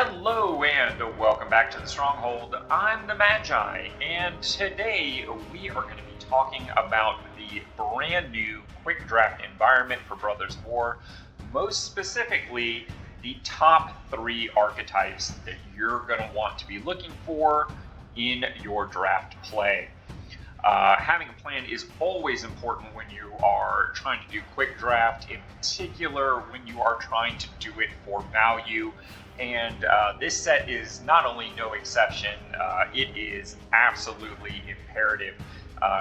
Hello and welcome back to the Stronghold. I'm the Magi, and today we are going to be talking about the brand new quick draft environment for Brothers War, most specifically the top 3 archetypes that you're going to want to be looking for in your draft play. Having a plan is always important when you are trying to do quick draft, in particular when you are trying to do it for value. And this set is not only no exception, it is absolutely imperative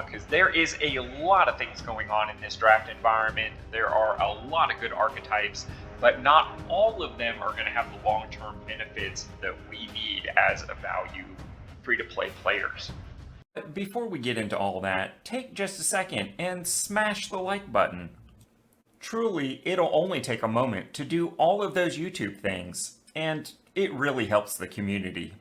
because there is a lot of things going on in this draft environment. There are a lot of good archetypes, but not all of them are going to have the long-term benefits that we need as a value free-to-play players. Before we get into all that, take just a second and smash the like button. Truly, it'll only take a moment to do all of those YouTube things, and it really helps the community.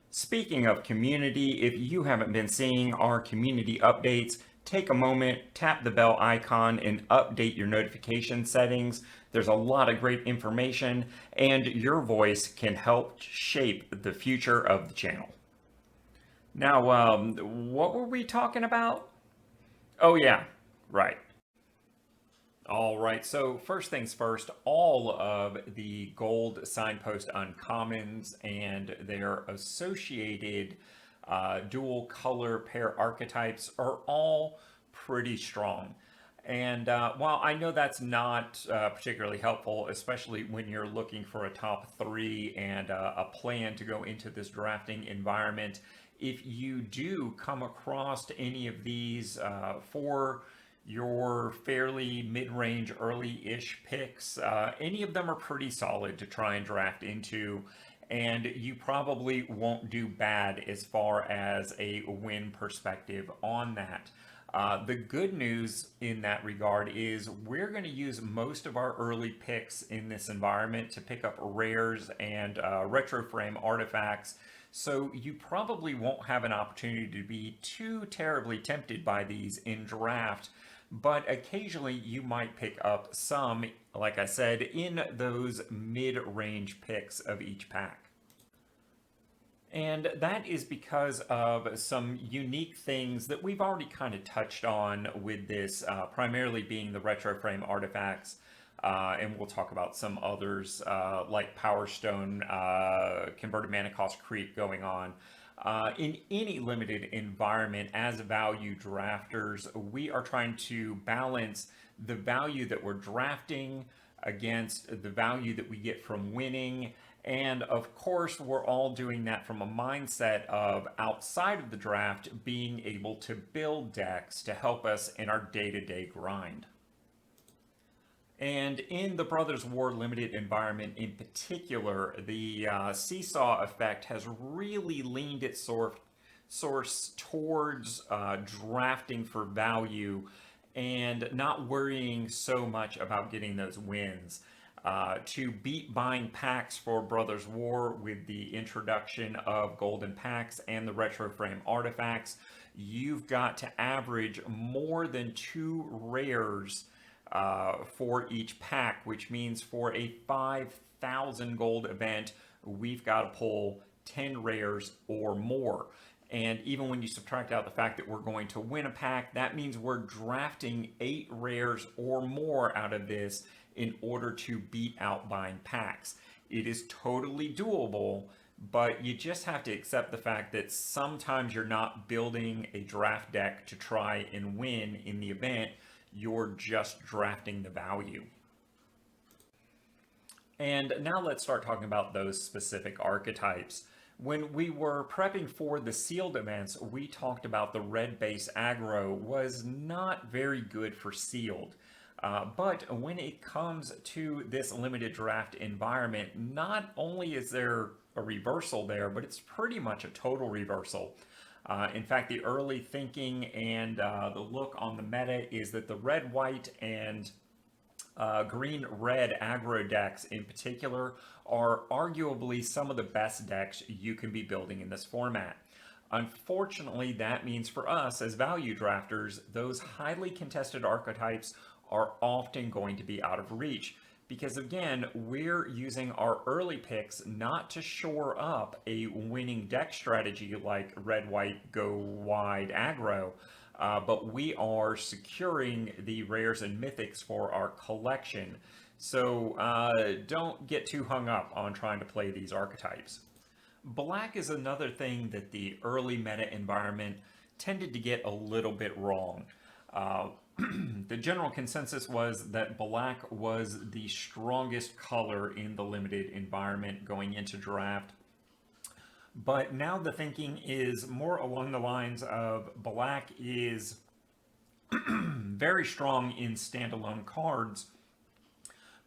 Speaking of community, if you haven't been seeing our community updates, take a moment, tap the bell icon, and update your notification settings. There's a lot of great information, and your voice can help shape the future of the channel. Now, what were we talking about? Oh yeah, right. All right, so first things first, all of the gold signpost uncommons and their associated dual color pair archetypes are all pretty strong. And while I know that's not particularly helpful, especially when you're looking for a top 3 and a plan to go into this drafting environment, if you do come across any of these for your fairly mid-range, early-ish picks, any of them are pretty solid to try and draft into, and you probably won't do bad as far as a win perspective on that. The good news in that regard is we're going to use most of our early picks in this environment to pick up rares and retro frame artifacts, so you probably won't have an opportunity to be too terribly tempted by these in draft, but occasionally you might pick up some, like I said, in those mid-range picks of each pack. And that is because of some unique things that we've already kind of touched on with this, primarily being the retro frame artifacts. And we'll talk about some others like Power Stone, Converted Mana Cost Creep going on. In any limited environment, as value drafters, we are trying to balance the value that we're drafting against the value that we get from winning. And of course, we're all doing that from a mindset of outside of the draft being able to build decks to help us in our day-to-day grind. And in the Brothers War limited environment in particular, the seesaw effect has really leaned its source towards drafting for value and not worrying so much about getting those wins. To beat buying packs for Brothers War with the introduction of golden packs and the retro frame artifacts, you've got to average more than 2 rares for each pack, which means for a 5,000 gold event, we've got to pull 10 rares or more. And even when you subtract out the fact that we're going to win a pack, that means we're drafting 8 rares or more out of this in order to beat out buying packs. It is totally doable, but you just have to accept the fact that sometimes you're not building a draft deck to try and win in the event. You're just drafting the value. And now let's start talking about those specific archetypes. When we were prepping for the sealed events, we talked about the red base aggro was not very good for sealed. But when it comes to this limited draft environment, not only is there a reversal there, but it's pretty much a total reversal. In fact, the early thinking and the look on the meta is that the red-white and green-red aggro decks in particular are arguably some of the best decks you can be building in this format. Unfortunately, that means for us as value drafters, those highly contested archetypes are often going to be out of reach because again, we're using our early picks not to shore up a winning deck strategy like red, white, go wide aggro, but we are securing the rares and mythics for our collection. So don't get too hung up on trying to play these archetypes. Black is another thing that the early meta environment tended to get a little bit wrong. Uh, the general consensus was that black was the strongest color in the limited environment going into draft. But now the thinking is more along the lines of black is very strong in standalone cards,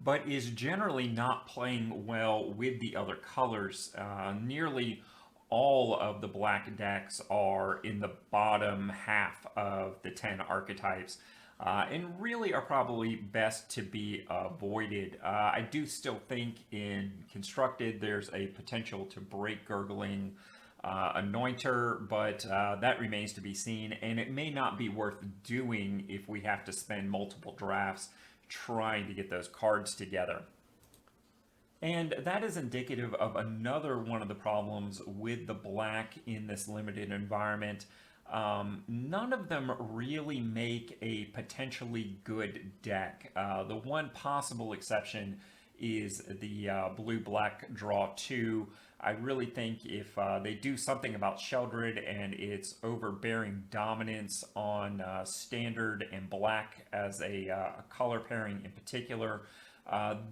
but is generally not playing well with the other colors. Nearly all of the black decks are in the bottom half of the 10 archetypes. And really are probably best to be avoided. I do still think in Constructed there's a potential to break Gurgling Anointer, but that remains to be seen, and it may not be worth doing if we have to spend multiple drafts trying to get those cards together. And that is indicative of another one of the problems with the black in this limited environment. None of them really make a potentially good deck. The one possible exception is the blue-black draw 2. I really think if they do something about Sheldred and its overbearing dominance on standard and black as a color pairing in particular,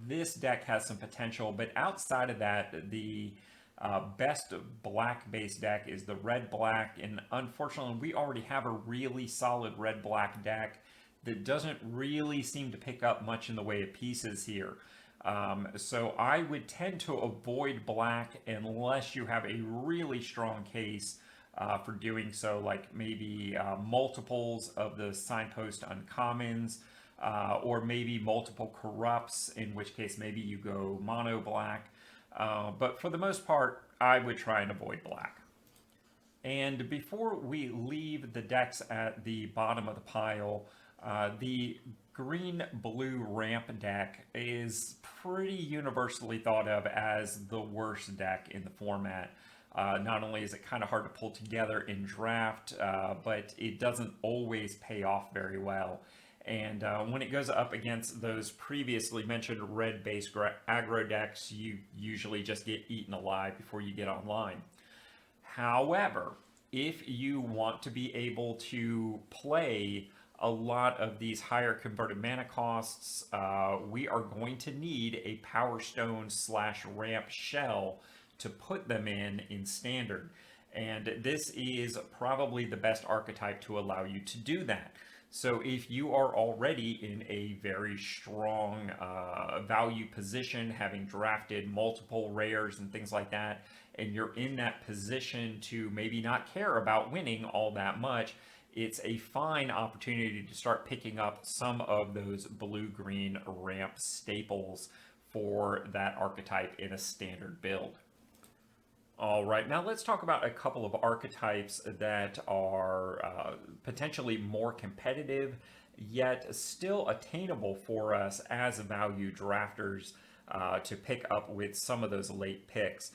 this deck has some potential. But outside of that, the best black-based deck is the red-black, and unfortunately we already have a really solid red-black deck that doesn't really seem to pick up much in the way of pieces here. So I would tend to avoid black unless you have a really strong case for doing so, like maybe multiples of the Signpost Uncommons, or maybe multiple Corrupts, in which case maybe you go mono black. But for the most part, I would try and avoid black. And before we leave the decks at the bottom of the pile, the green-blue ramp deck is pretty universally thought of as the worst deck in the format. Not only is it kind of hard to pull together in draft, but it doesn't always pay off very well. And when it goes up against those previously mentioned red base aggro decks, you usually just get eaten alive before you get online. However, if you want to be able to play a lot of these higher converted mana costs, we are going to need a Power Stone / ramp shell to put them in standard. And this is probably the best archetype to allow you to do that. So if you are already in a very strong value position, having drafted multiple rares and things like that, and you're in that position to maybe not care about winning all that much, it's a fine opportunity to start picking up some of those blue-green ramp staples for that archetype in a standard build. All right, now let's talk about a couple of archetypes that are potentially more competitive, yet still attainable for us as value drafters to pick up with some of those late picks.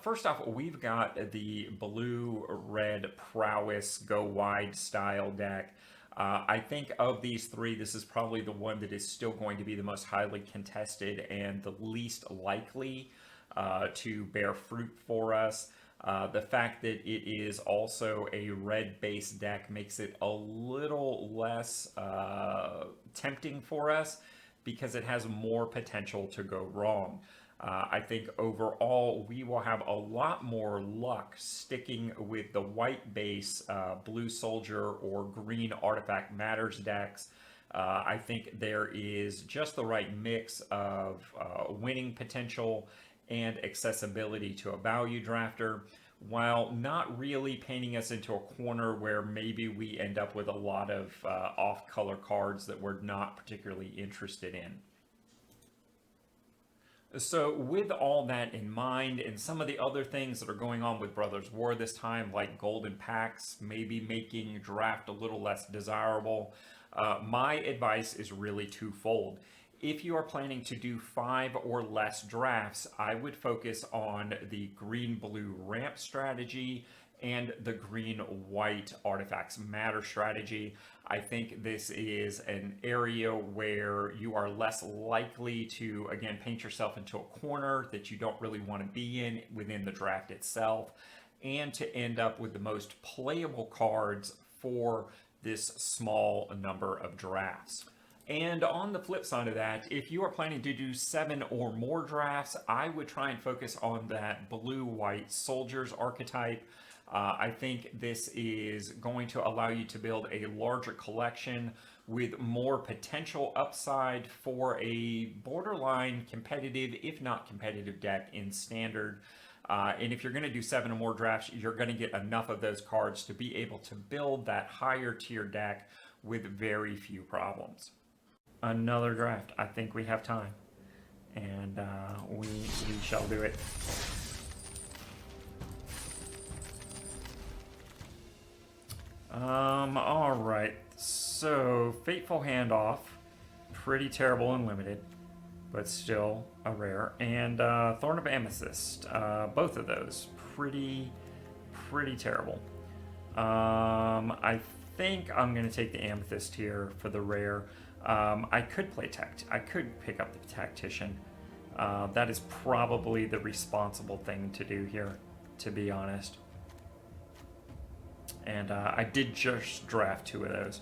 First off, we've got the blue-red prowess go wide style deck. I think of these three, this is probably the one that is still going to be the most highly contested and the least likely to bear fruit for us. The fact that it is also a red-based deck makes it a little less tempting for us because it has more potential to go wrong. I think overall we will have a lot more luck sticking with the white base blue soldier or green artifact matters decks. I think there is just the right mix of winning potential and accessibility to a value drafter, while not really painting us into a corner where maybe we end up with a lot of off-color cards that we're not particularly interested in. So with all that in mind, and some of the other things that are going on with Brothers War this time, like golden packs maybe making draft a little less desirable, my advice is really twofold. If you are planning to do 5 or less drafts, I would focus on the green-blue ramp strategy and the green-white artifacts matter strategy. I think this is an area where you are less likely to, again, paint yourself into a corner that you don't really want to be in within the draft itself, and to end up with the most playable cards for this small number of drafts. And on the flip side of that, if you are planning to do 7 or more drafts, I would try and focus on that blue-white soldiers archetype. I think this is going to allow you to build a larger collection with more potential upside for a borderline competitive, if not competitive, deck in standard. And if you're going to do 7 or more drafts, you're going to get enough of those cards to be able to build that higher tier deck with very few problems. Another draft. I think we have time, and we shall do it. All right. So Fateful Handoff, pretty terrible and limited, but still a rare, and Thorn of Amethyst. Both of those pretty terrible. I think I'm gonna take the Amethyst here for the rare. I could play I could pick up the Tactician. That is probably the responsible thing to do here, to be honest. And I did just draft 2 of those.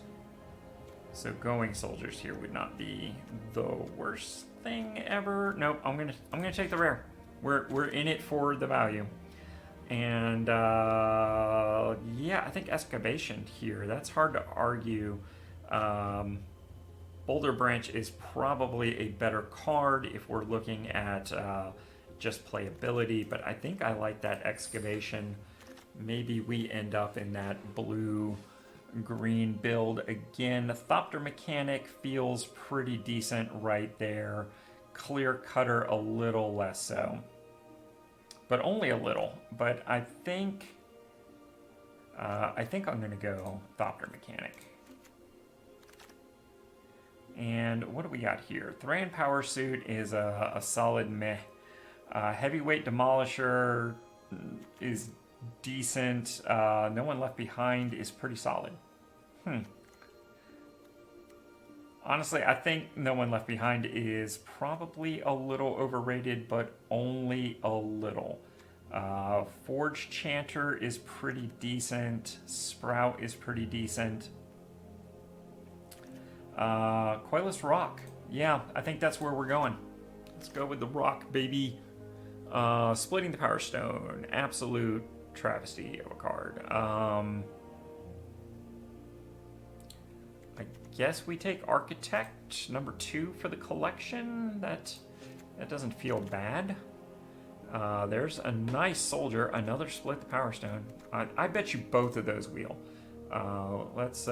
So going soldiers here would not be the worst thing ever. Nope, I'm gonna take the rare. We're in it for the value. And yeah, I think Excavation here. That's hard to argue. Boulder Branch is probably a better card if we're looking at just playability, but I think I like that Excavation. Maybe we end up in that blue-green build again. Thopter Mechanic feels pretty decent right there. Clear Cutter a little less so, but only a little. But I think I'm gonna go Thopter Mechanic. And what do we got here? Thran Power Suit is a solid meh. Heavyweight Demolisher is decent. No One Left Behind is pretty solid. Honestly, I think No One Left Behind is probably a little overrated, but only a little. Forge Chanter is pretty decent. Sprout is pretty decent. Coilless Rock. Yeah, I think that's where we're going. Let's go with the rock, baby. Splitting the Power Stone. Absolute travesty of a card. I guess we take Architect number 2 for the collection. That doesn't feel bad. There's a nice soldier. Another Split the Power Stone. I bet you both of those wheel. Let's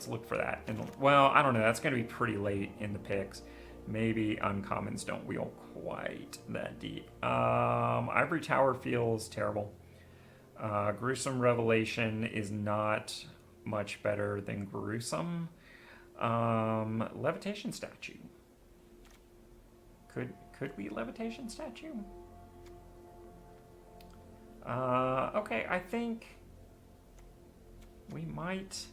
look for that. And well, I don't know. That's going to be pretty late in the picks. Maybe uncommons don't wheel quite that deep. Ivory Tower feels terrible. Gruesome Revelation is not much better than Gruesome. Levitation Statue. Could we Levitation Statue? Okay, I think we might.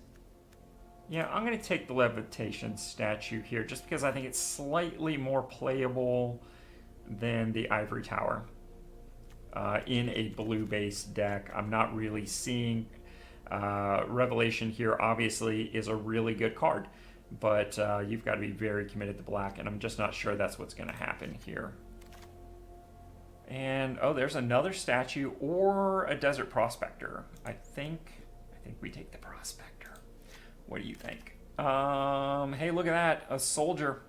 Yeah, I'm going to take the Levitation Statue here just because I think it's slightly more playable than the Ivory Tower. In a blue-based deck, I'm not really seeing Revelation here. Obviously is a really good card, but you've got to be very committed to black, and I'm just not sure that's what's going to happen here. And oh, there's another statue or a Desert Prospector. I think we take the Prospector. What do you think? Hey, look at that, a soldier.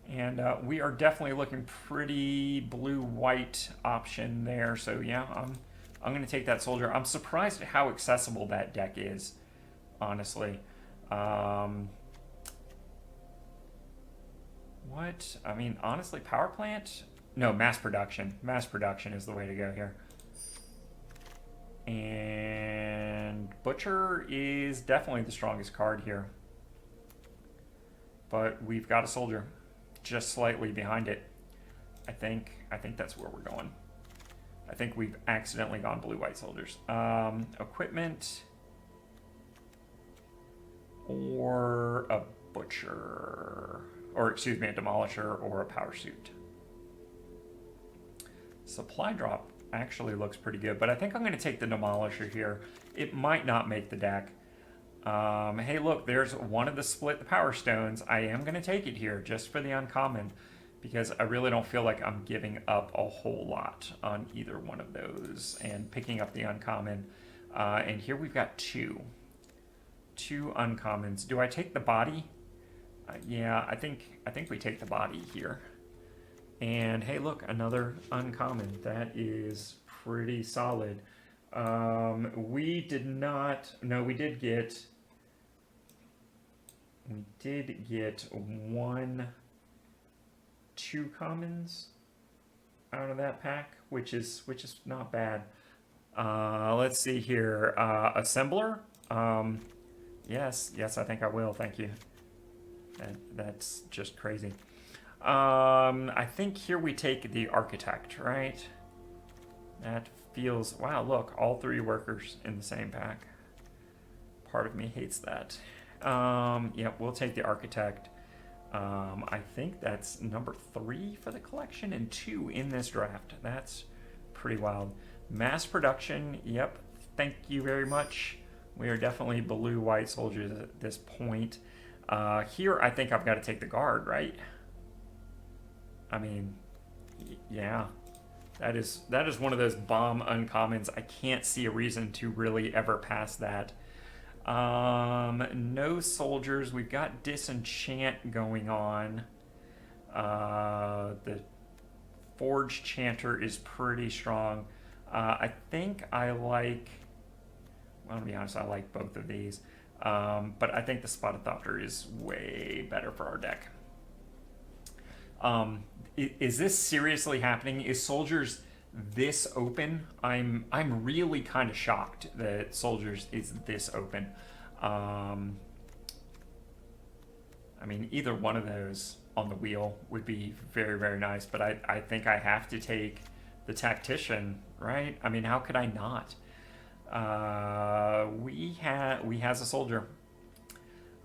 And we are definitely looking pretty blue-white option there. So yeah, I'm going to take that soldier. I'm surprised at how accessible that deck is, honestly. What? I mean, honestly, Power Plant? No, Mass Production. Mass Production is the way to go here. And Butcher is definitely the strongest card here. But we've got a soldier. just slightly behind it. I think that's where we're going. I think we've accidentally gone blue-white soldiers. Equipment or a butcher, or excuse me, a demolisher or a power suit. Supply drop actually looks pretty good, but I think I'm going to take the demolisher here. It might not make the deck. Hey, look, there's one of the split the power stones. I am going to take it here just for the uncommon, because I really don't feel like I'm giving up a whole lot on either one of those and picking up the uncommon. And here we've got two uncommons. Do I take the body? Yeah, I think we take the body here. And hey, look, another uncommon. That is pretty solid. We did not. No, we did get 2 commons out of that pack, which is not bad. Let's see here. Assembler. Yes, I think I will. Thank you. That's just crazy. I think here we take the architect, right? That feels, wow, look, all 3 workers in the same pack. Part of me hates that. Yeah, we'll take the architect. I think that's number 3 for the collection and 2 in this draft. That's pretty wild. Mass production, yep, thank you very much. We are definitely blue-white soldiers at this point. Here, I think I've got to take the guard, right? I mean, yeah, that is one of those bomb uncommons. I can't see a reason to really ever pass that. No soldiers. We've got disenchant going on. The forge chanter is pretty strong. I think I like, well, to be honest, I like both of these. But I think the spotted thopter is way better for our deck. Is this seriously happening? Is soldiers this open? I'm really kind of shocked that soldiers is this open. I mean, either one of those on the wheel would be very, very nice, but I think I have to take the tactician, right? I mean, how could I not? We has a soldier.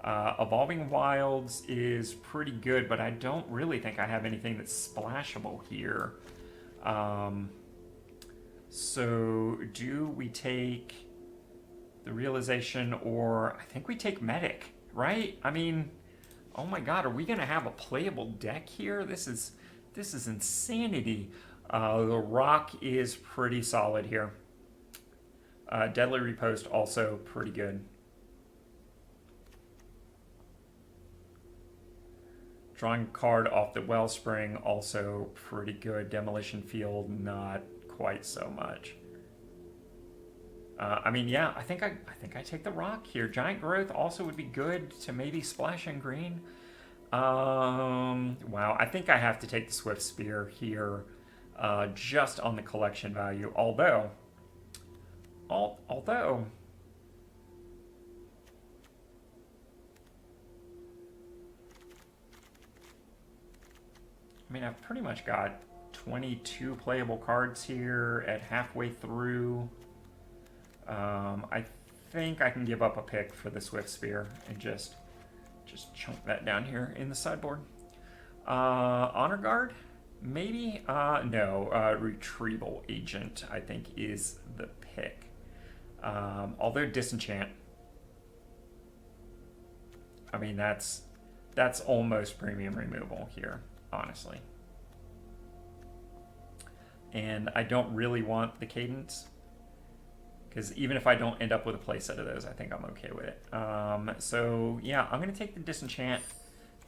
Evolving Wilds is pretty good, but I don't really think I have anything that's splashable here. So do we take the realization, or I think we take medic, right? I mean, oh my god, are we gonna have a playable deck here? This is insanity. The rock is pretty solid here. Deadly Riposte also pretty good. Drawing a card off the Wellspring also pretty good. Demolition Field not quite so much. I mean, yeah, I think I take the rock here. Giant Growth also would be good to maybe splash in green. Wow, I think I have to take the Swift Spear here, just on the collection value. Although, I mean, I've pretty much got 22 playable cards here at halfway through. I think I can give up a pick for the Swift Spear and just chunk that down here in the sideboard. Honor Guard, maybe? No, Retrieval Agent, I think, is the pick. Although Disenchant, I mean, that's almost premium removal here, honestly. And I don't really want the Cadence, because even if I don't end up with a playset of those, I think I'm okay with it. So yeah, I'm going to take the Disenchant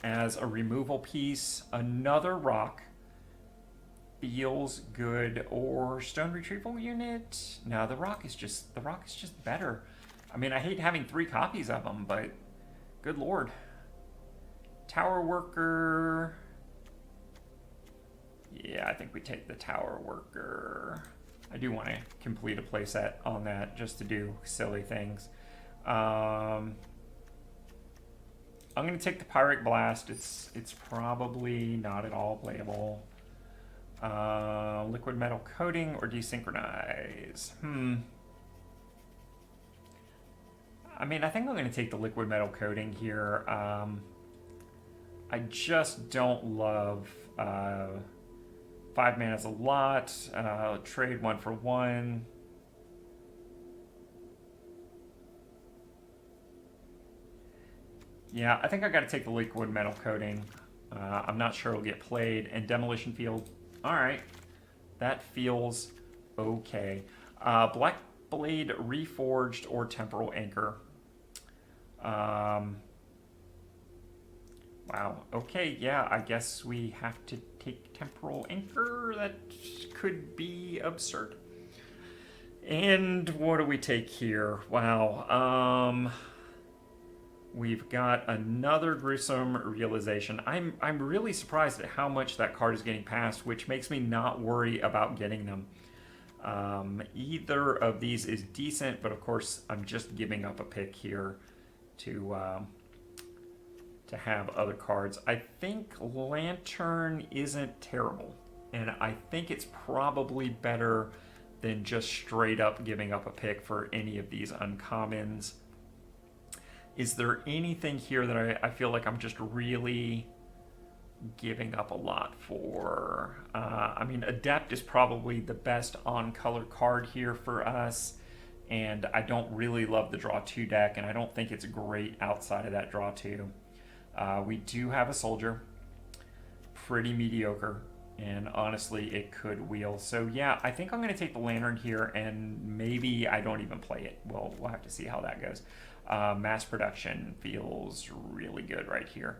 as a removal piece. Another rock feels good, or Stone Retrieval Unit. No, the rock is just better. I mean, I hate having 3 copies of them, but good lord. Tower Worker. Yeah, I think we take the Tower Worker. I do want to complete a playset on that just to do silly things. I'm going to take the Pyrite Blast. It's probably not at all playable. Liquid Metal Coating or Desynchronize? I mean, I think I'm going to take the Liquid Metal Coating here. I just don't love 5 mana's a lot. Trade 1 for 1. Yeah, I think I got to take the Liquid Metal Coating. I'm not sure it'll get played. And Demolition Field. All right, that feels okay. Black Blade Reforged or Temporal Anchor. Wow. Okay, yeah, I guess we have to take Temporal Anchor. That could be absurd. And what do we take here? Wow. We've got another gruesome realization. I'm really surprised at how much that card is getting passed, which makes me not worry about getting them. Either of these is decent, but of course I'm just giving up a pick here to have other cards. I think Lantern isn't terrible, and I think it's probably better than just straight up giving up a pick for any of these uncommons. Is there anything here that I feel like I'm just really giving up a lot for? I mean, Adept is probably the best on-color card here for us, and I don't really love the Draw 2 deck, and I don't think it's great outside of that Draw 2. We do have a Soldier, pretty mediocre, and honestly, it could wheel. So yeah, I think I'm going to take the Lantern here, and maybe I don't even play it. We'll have to see how that goes. Mass Production feels really good right here.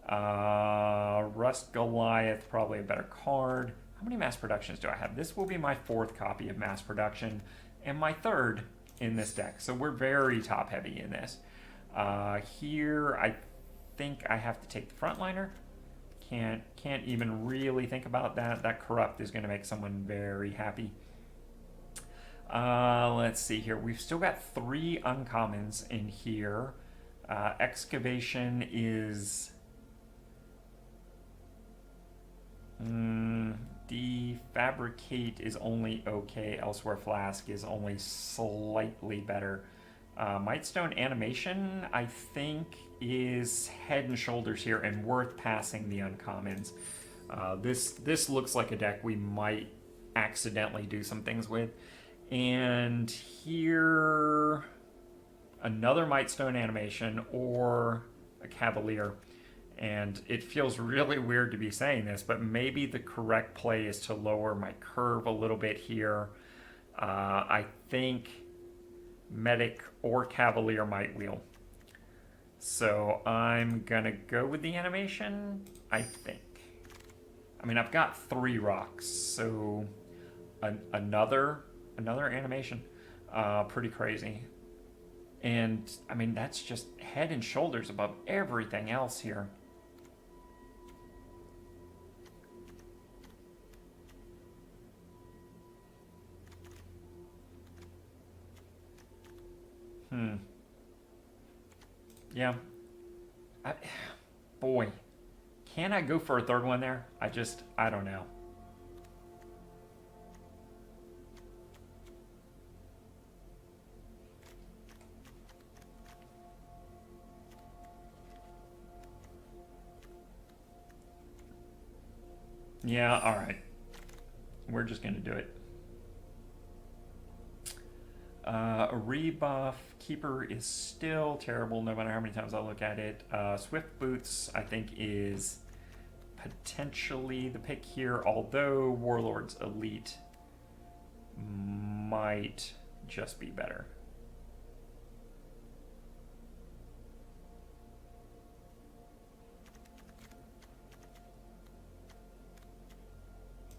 Rust Goliath, probably a better card. How many Mass Productions do I have? This will be my 4th copy of Mass Production and my 3rd in this deck. So we're very top heavy in this. Here, I think I have to take the Frontliner. Can't even really think about that. That Corrupt is going to make someone very happy. Let's see here. We've still got 3 uncommons in here. Excavation is... Defabricate is only okay. Elsewhere Flask is only slightly better. Mightstone Animation, I think, is head and shoulders here and worth passing the uncommons. This looks like a deck we might accidentally do some things with. And here, another Mightstone Animation or a Cavalier. And it feels really weird to be saying this, but maybe the correct play is to lower my curve a little bit here. I think Medic or Cavalier might wheel. So I'm going to go with the animation, I think. I mean, I've got 3 rocks, so another animation. Pretty crazy. And, I mean, that's just head and shoulders above everything else here. Yeah. Boy. Can I go for a 3rd one there? I don't know. Yeah, alright. We're just going to do it. A rebuff. Keeper is still terrible no matter how many times I look at it. Swift Boots, I think, is potentially the pick here, although Warlord's Elite might just be better.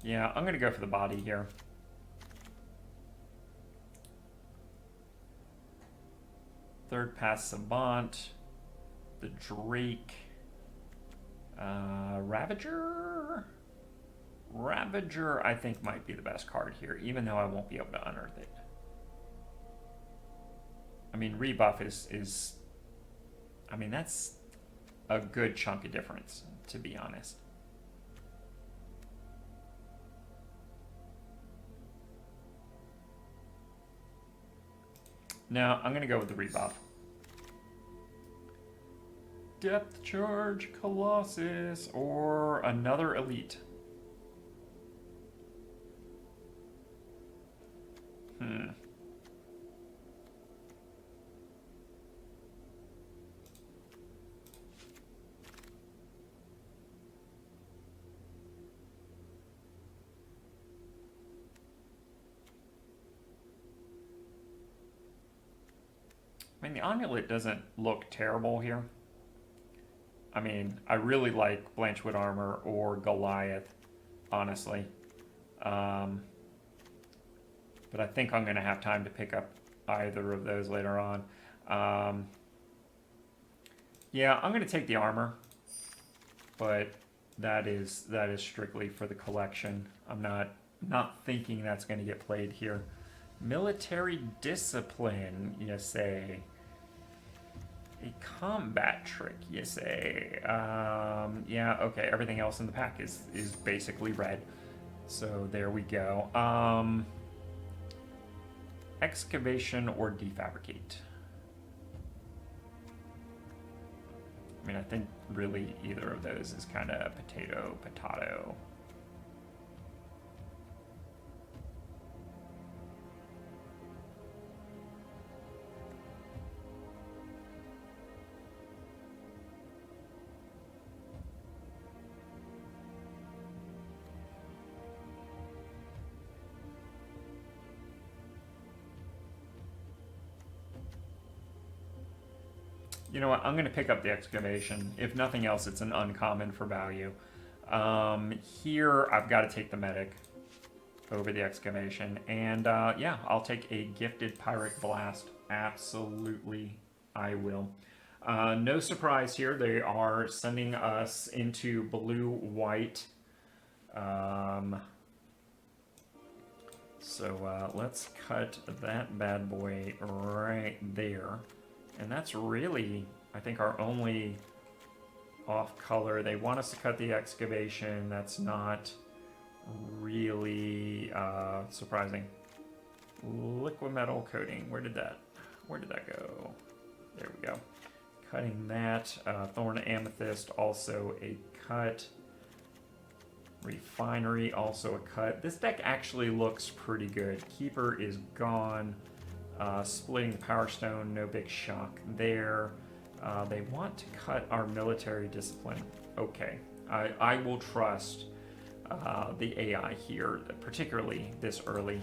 Yeah, I'm going to go for the body here. Third Pass Savant, the Drake, Ravager? Ravager, I think, might be the best card here, even though I won't be able to unearth it. I mean, rebuff is I mean, that's a good chunk of difference, to be honest. Now, I'm going to go with the rebuff. Depth Charge Colossus or another Elite. I mean, the Amulet doesn't look terrible here. I mean, I really like Blanchwood Armor or Goliath, honestly. But I think I'm going to have time to pick up either of those later on. Yeah, I'm going to take the armor, but that is strictly for the collection. I'm not thinking that's going to get played here. Military discipline, you say. A combat trick, you say. Yeah, okay, everything else in the pack is basically red. So there we go. Excavation or defabricate? I mean, I think really either of those is kind of potato. You know what? I'm going to pick up the excavation. If nothing else, it's an uncommon for value. Here, I've got to take the medic over the excavation. And yeah, I'll take a gifted Pyrrhic Blast. Absolutely, I will. No surprise here. They are sending us into blue-white. So let's cut that bad boy right there. And that's really, I think, our only off color. They want us to cut the excavation. That's not really surprising. Liquid metal coating. Where did that go? There we go. Cutting that. Thorn Amethyst, also a cut. Refinery, also a cut. This deck actually looks pretty good. Keeper is gone. Splitting the Power Stone, no big shock there. They want to cut our military discipline. Okay, I will trust the AI here, particularly this early.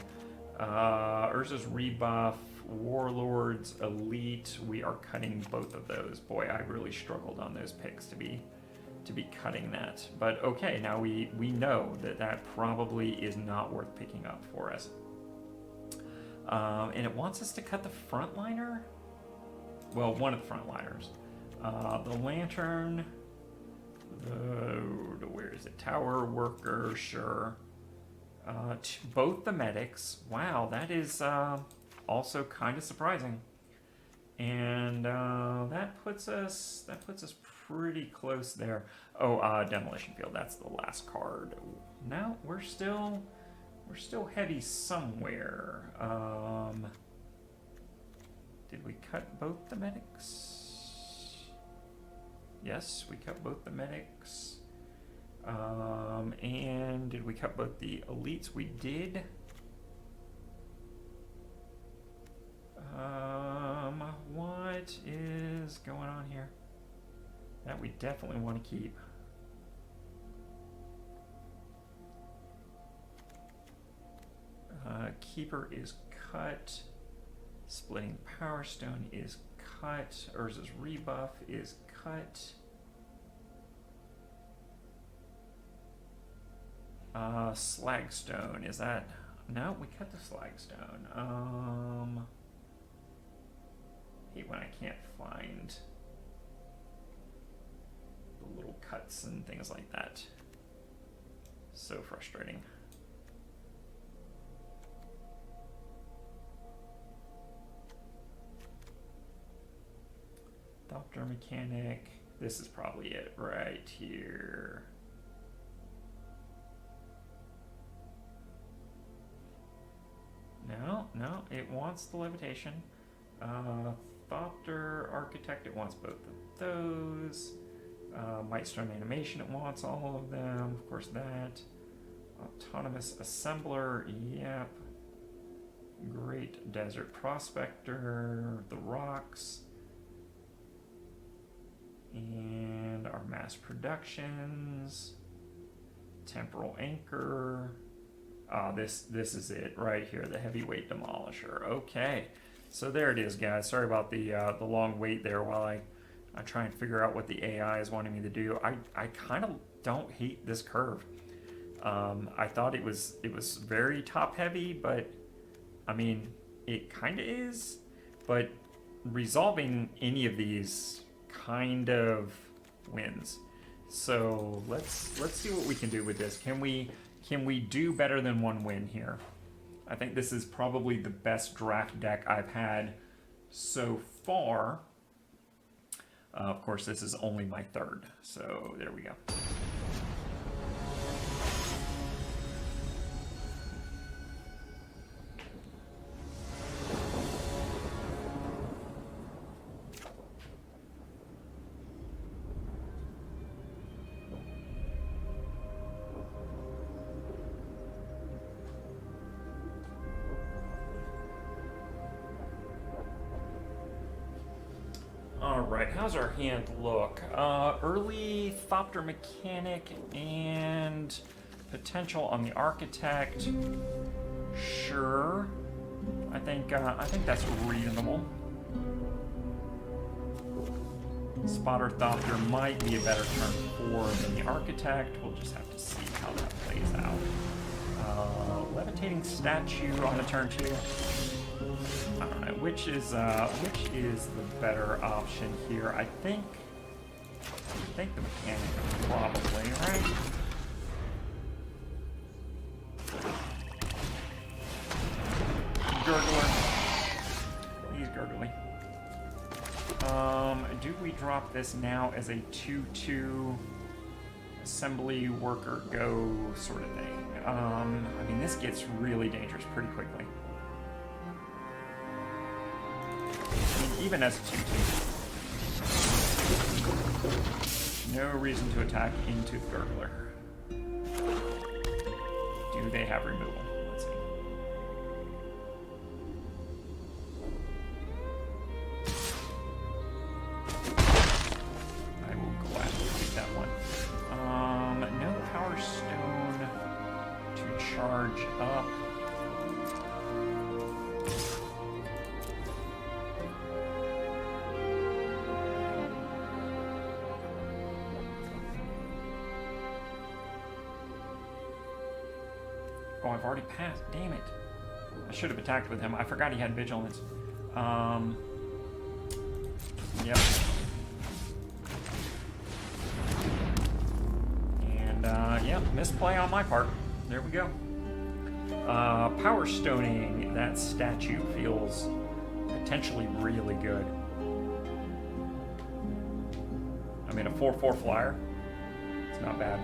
Urza's Rebuff, Warlords, Elite. We are cutting both of those. Boy, I really struggled on those picks to be cutting that. But okay, now we know that probably is not worth picking up for us. And it wants us to cut the frontliner? Well, one of the frontliners. The Lantern. Where is it? Tower Worker, sure. Both the medics. Wow, that is also kind of surprising. And that puts us pretty close there. Oh, Demolition Field. That's the last card. No, we're still heavy somewhere. Did we cut both the medics? Yes, we cut both the medics. And did we cut both the elites? We did. What is going on here? That we definitely want to keep. Keeper is cut. Splitting Power Stone is cut. Urza's Rebuff is cut. Slagstone, is that... No, we cut the Slagstone. Hate when I can't find the little cuts and things like that. So frustrating. Doctor Mechanic, This is probably it right here. No, it wants the levitation. Thopter, Architect, it wants both of those. Mightstone Animation, it wants all of them. Of course, that. Autonomous Assembler, yep. Great Desert Prospector, the rocks. And our mass productions. Temporal Anchor. This is it right here, the Heavyweight Demolisher. Okay, so there it is, guys. Sorry about the long wait there while I try and figure out what the AI is wanting me to do. I kind of don't hate this curve. I thought it was very top heavy, but I mean it kind of is. But resolving any of these kind of wins. So let's see what we can do with this. Can we do better than one win here? I think this is probably the best draft deck I've had so far. Of course, this is only my third, so there we go. Alright, how's our hand look? Early Thopter Mechanic and potential on the Architect. Sure. I think that's reasonable. Spotter Thopter might be a better turn 4 than the Architect. We'll just have to see how that plays out. Levitating Statue on a turn 2. I don't know, which is the better option here. I think the Mechanic probably, right? Gurgler. He's gurgly. Do we drop this now as a 2/2 assembly worker go sort of thing? I mean, this gets really dangerous pretty quickly. Even as a 2/2. No reason to attack into the Gurgler. Do they have removal? Let's see. I will gladly take that one. No Power Stone to charge up. Oh, I've already passed. Damn it. I should have attacked with him. I forgot he had vigilance. Yep. And, yep, misplay on my part. There we go. Power Stoning that statue feels potentially really good. I mean, a 4/4 flyer. It's not bad.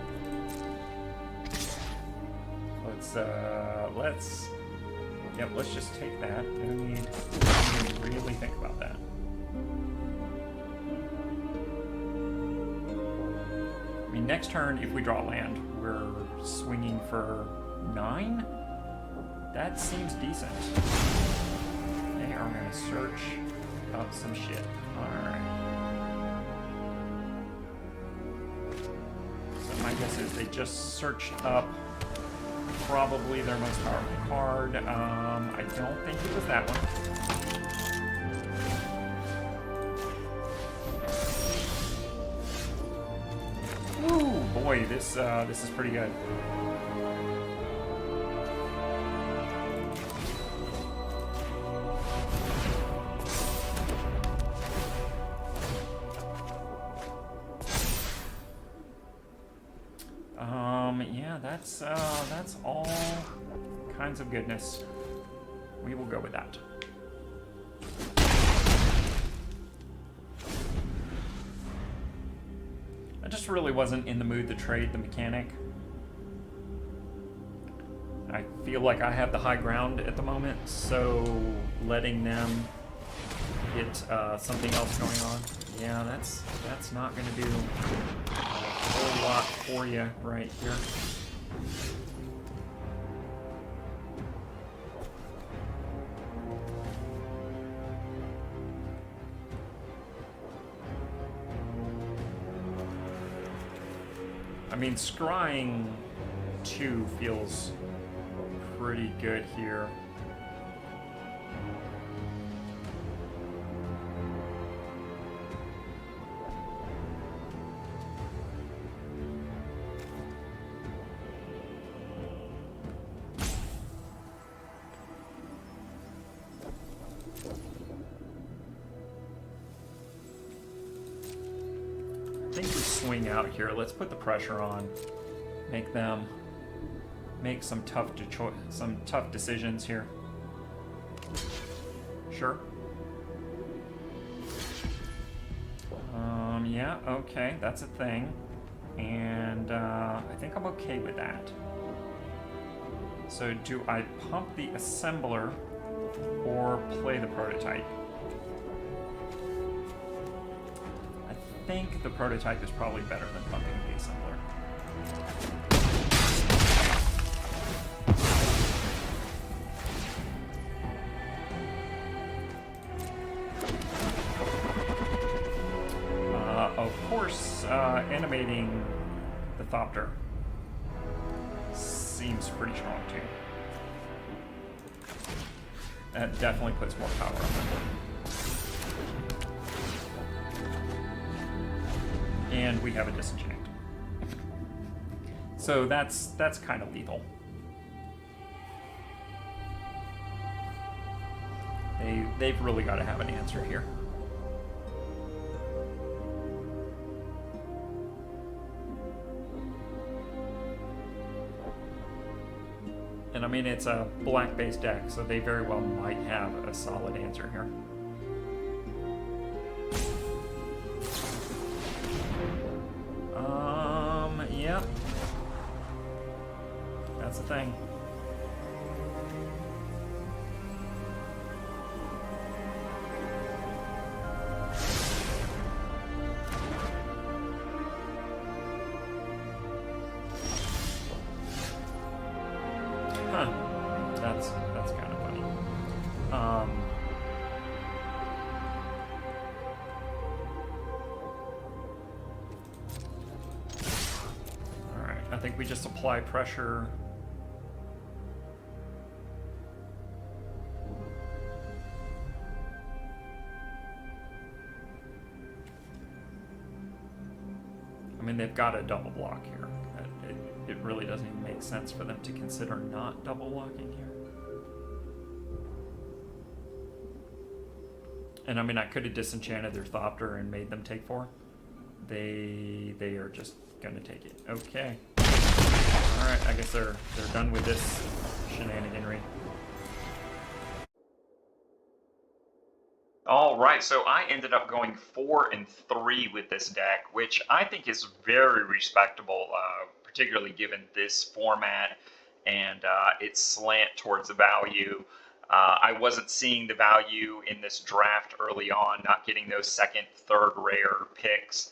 Let's just take that. No need to really think about that. I mean, next turn, if we draw land, we're swinging for 9? That seems decent. They are going to search up some shit. Alright. So my guess is they just searched up probably their most powerful card. I don't think it was that one. Ooh, boy, this is pretty good. Yeah, that's all kinds of goodness. We will go with that. just really wasn't in the mood to trade the mechanic. I feel like I have the high ground at the moment, so letting them get something else going on, yeah, that's not going to do a whole lot for you right here. I mean, scrying 2 feels pretty good here. I think we swing out here. Let's put the pressure on. Make them make some tough decisions here. Sure. Yeah, okay, that's a thing. And I think I'm okay with that. So do I pump the assembler or play the prototype? I think the prototype is probably better than pumping the assembler. Of course, animating the Thopter seems pretty strong too. That definitely puts more power on the board. And we have a disenchant. So that's kind of lethal. They've really got to have an answer here. And I mean, it's a black-based deck, so they very well might have a solid answer here. Yep. That's the thing. Huh. That's kind of funny. Alright, I think we just apply pressure. I mean, they've got a double block here. It really doesn't even make sense for them to consider not double blocking here. And I mean, I could have disenchanted their Thopter and made them take 4. They are just gonna take it. Okay. All right. I guess they're done with this shenaniganry. All right, so I ended up going 4 and 3 with this deck, which I think is very respectable, particularly given this format and its slant towards the value. I wasn't seeing the value in this draft early on, not getting those second, third rare picks,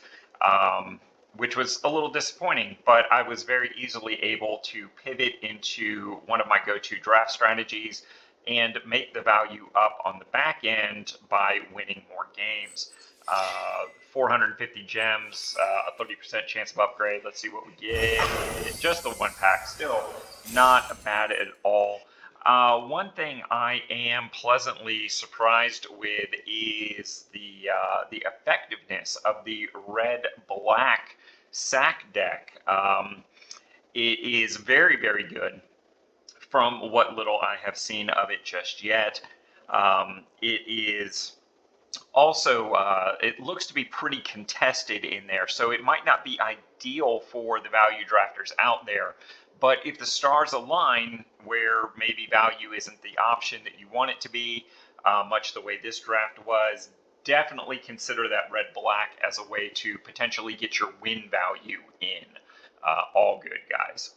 which was a little disappointing, but I was very easily able to pivot into one of my go-to draft strategies and make the value up on the back end by winning more games. 450 gems, a 30% chance of upgrade. Let's see what we get. Just the 1 pack, still not bad at all. One thing I am pleasantly surprised with is the effectiveness of the red-black sack deck. It is very, very good from what little I have seen of it just yet. It is also, it looks to be pretty contested in there, so it might not be ideal for the value drafters out there. But if the stars align where maybe value isn't the option that you want it to be, much the way this draft was, definitely consider that red black as a way to potentially get your win value in. All good, guys.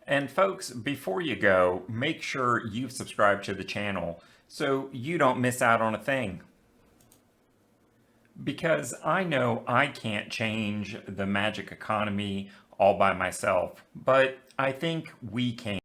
And folks, before you go, make sure you've subscribed to the channel so you don't miss out on a thing. Because I know I can't change the magic economy all by myself, but I think we can.